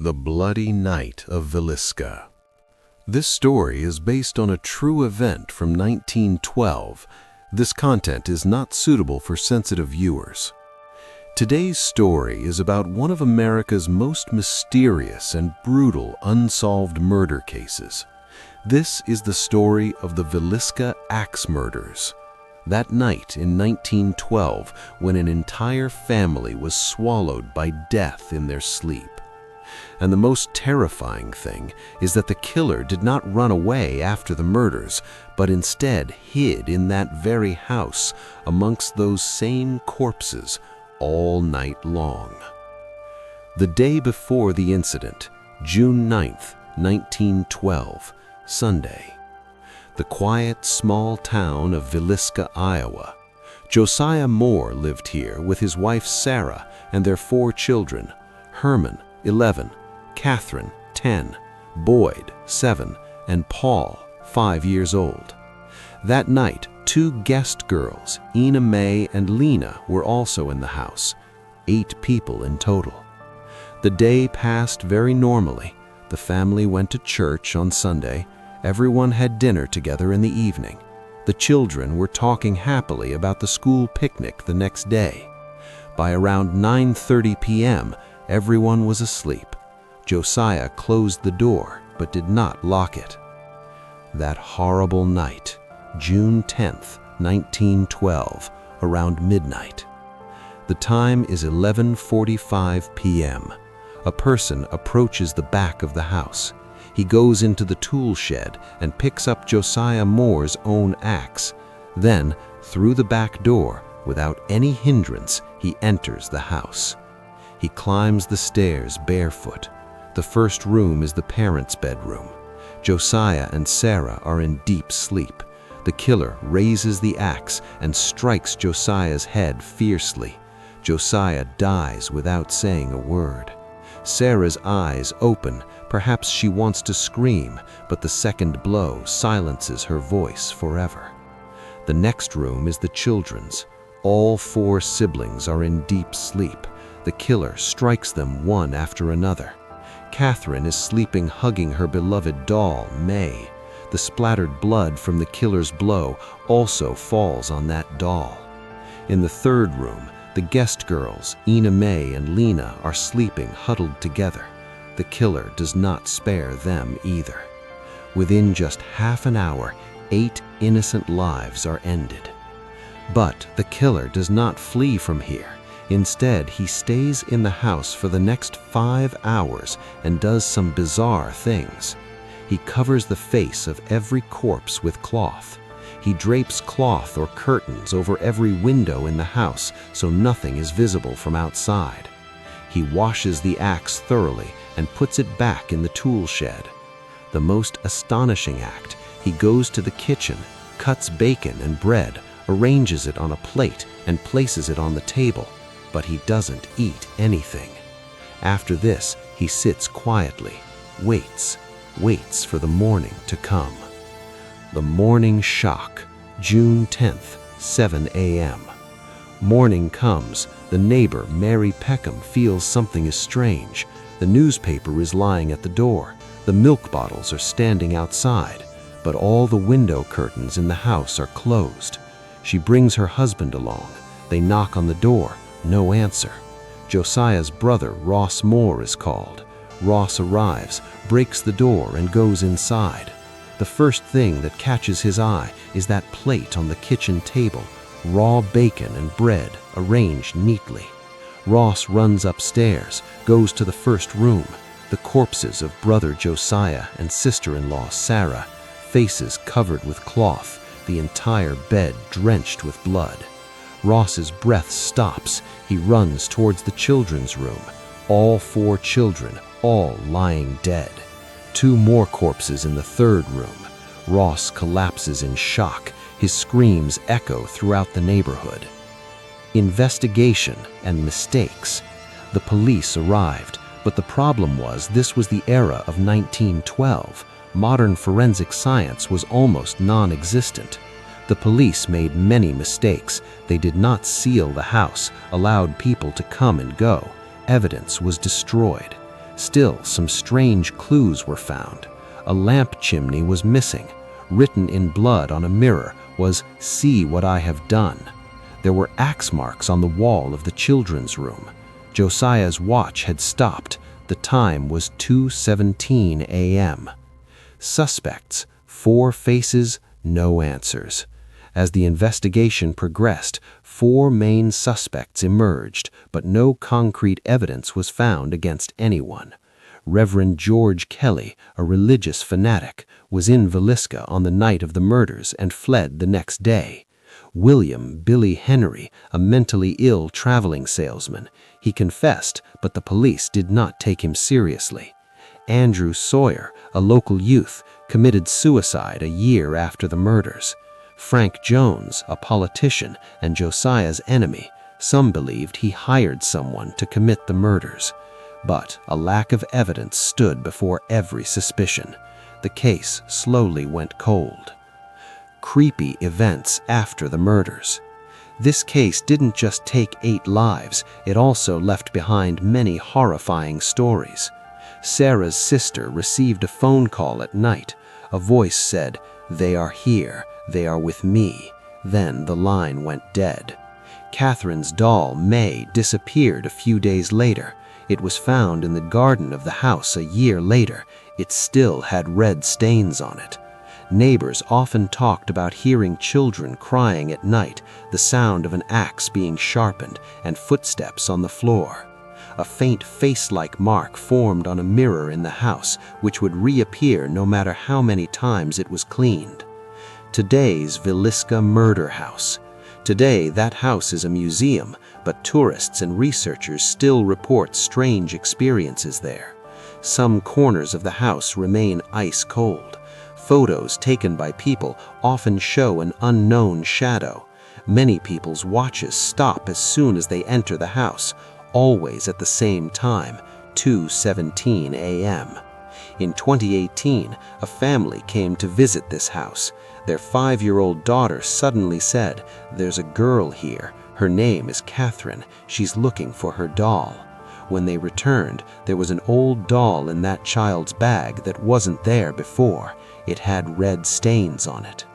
The Bloody Night of Villisca. This story is based on a true event from 1912. This content is not suitable for sensitive viewers. Today's story is about one of America's most mysterious and brutal unsolved murder cases. This is the story of the Villisca Axe Murders. That night in 1912, when an entire family was swallowed by death in their sleep. And the most terrifying thing is that the killer did not run away after the murders, but instead hid in that very house amongst those same corpses all night long. The day before the incident, June 9th, 1912, Sunday. The quiet, small town of Villisca, Iowa. Josiah Moore lived here with his wife Sarah and their 4 children, Herman, 11, Catherine, 10, Boyd, 7, and Paul, 5 years old. That night, 2 guest girls, Ina Mae and Lena, were also in the house, 8 people in total. The day passed very normally. The family went to church on Sunday. Everyone had dinner together in the evening. The children were talking happily about the school picnic the next day. By around 9:30 p.m., everyone was asleep. Josiah closed the door but did not lock it. That horrible night, June 10th, 1912, around midnight. The time is 11:45 p.m. A person approaches the back of the house. He goes into the tool shed and picks up Josiah Moore's own axe. Then, through the back door, without any hindrance, he enters the house. He climbs the stairs barefoot. The first room is the parents' bedroom. Josiah and Sarah are in deep sleep. The killer raises the axe and strikes Josiah's head fiercely. Josiah dies without saying a word. Sarah's eyes open. Perhaps she wants to scream, but the second blow silences her voice forever. The next room is the children's. All 4 siblings are in deep sleep. The killer strikes them one after another. Catherine is sleeping hugging her beloved doll, May. The splattered blood from the killer's blow also falls on that doll. In the third room, the guest girls, Ina Mae and Lena, are sleeping huddled together. The killer does not spare them either. Within just half an hour, 8 innocent lives are ended. But the killer does not flee from here. Instead, he stays in the house for the next 5 hours and does some bizarre things. He covers the face of every corpse with cloth. He drapes cloth or curtains over every window in the house so nothing is visible from outside. He washes the axe thoroughly and puts it back in the tool shed. The most astonishing act, he goes to the kitchen, cuts bacon and bread, arranges it on a plate, and places it on the table. But he doesn't eat anything. After this, he sits quietly, waits for the morning to come. The morning shock, June 10th, 7 a.m. Morning comes. The neighbor, Mary Peckham, feels something is strange. The newspaper is lying at the door. The milk bottles are standing outside, but all the window curtains in the house are closed. She brings her husband along. They knock on the door. No answer. Josiah's brother, Ross Moore, is called. Ross arrives, breaks the door, and goes inside. The first thing that catches his eye is that plate on the kitchen table, raw bacon and bread arranged neatly. Ross runs upstairs, goes to the first room. The corpses of brother Josiah and sister-in-law Sarah, faces covered with cloth, the entire bed drenched with blood. Ross's breath stops. He runs towards the children's room. All 4 children, all lying dead. 2 more corpses in the third room. Ross collapses in shock. His screams echo throughout the neighborhood. Investigation and mistakes. The police arrived, but the problem was this was the era of 1912. Modern forensic science was almost non-existent. The police made many mistakes. They did not seal the house, allowed people to come and go. Evidence was destroyed. Still, some strange clues were found. A lamp chimney was missing. Written in blood on a mirror was, "See what I have done." There were axe marks on the wall of the children's room. Josiah's watch had stopped. The time was 2:17 a.m. Suspects, 4 faces, no answers. As the investigation progressed, 4 main suspects emerged, but no concrete evidence was found against anyone. Reverend George Kelly, a religious fanatic, was in Villisca on the night of the murders and fled the next day. William "Billy" Henry, a mentally ill traveling salesman. He confessed, but the police did not take him seriously. Andrew Sawyer, a local youth, committed suicide a year after the murders. Frank Jones, a politician and Josiah's enemy, some believed he hired someone to commit the murders. But a lack of evidence stood before every suspicion. The case slowly went cold. Creepy events after the murders. This case didn't just take 8 lives, it also left behind many horrifying stories. Sarah's sister received a phone call at night. A voice said, "They are here, they are with me." Then the line went dead. Catherine's doll, May, disappeared a few days later. It was found in the garden of the house a year later. It still had red stains on it. Neighbors often talked about hearing children crying at night, the sound of an axe being sharpened, and footsteps on the floor. A faint face-like mark formed on a mirror in the house, which would reappear no matter how many times it was cleaned. Today's Villisca Murder House. Today, that house is a museum, but tourists and researchers still report strange experiences there. Some corners of the house remain ice cold. Photos taken by people often show an unknown shadow. Many people's watches stop as soon as they enter the house, always at the same time, 2:17 a.m. In 2018, a family came to visit this house. Their 5-year-old daughter suddenly said, "There's a girl here. Her name is Catherine. She's looking for her doll." When they returned, there was an old doll in that child's bag that wasn't there before. It had red stains on it.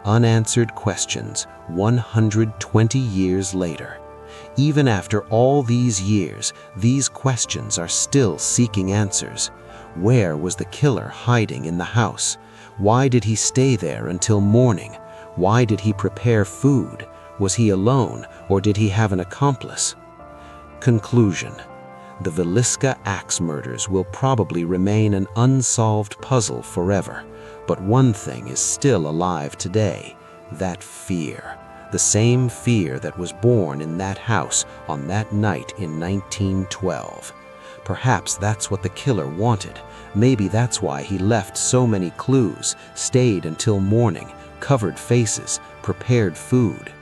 Unanswered questions 120 years later. Even after all these years, these questions are still seeking answers. Where was the killer hiding in the house? Why did he stay there until morning? Why did he prepare food? Was he alone, or did he have an accomplice? Conclusion. The Villisca Axe Murders will probably remain an unsolved puzzle forever. But one thing is still alive today, that fear. The same fear that was born in that house on that night in 1912. Perhaps that's what the killer wanted. Maybe that's why he left so many clues, stayed until morning, covered faces, prepared food.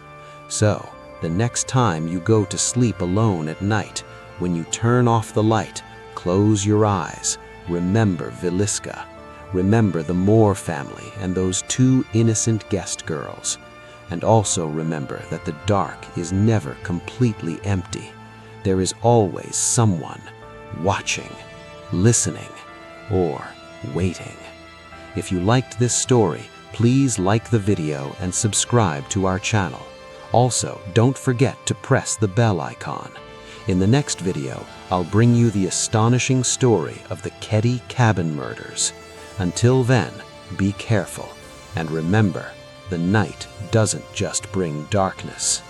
So, the next time you go to sleep alone at night, when you turn off the light, close your eyes, remember Villisca. Remember the Moore family and those 2 innocent guest girls. And also remember that the dark is never completely empty. There is always someone watching, listening, or waiting. If you liked this story, please like the video and subscribe to our channel. Also, don't forget to press the bell icon. In the next video, I'll bring you the astonishing story of the Ketty Cabin Murders. Until then, be careful, and remember, the night doesn't just bring darkness.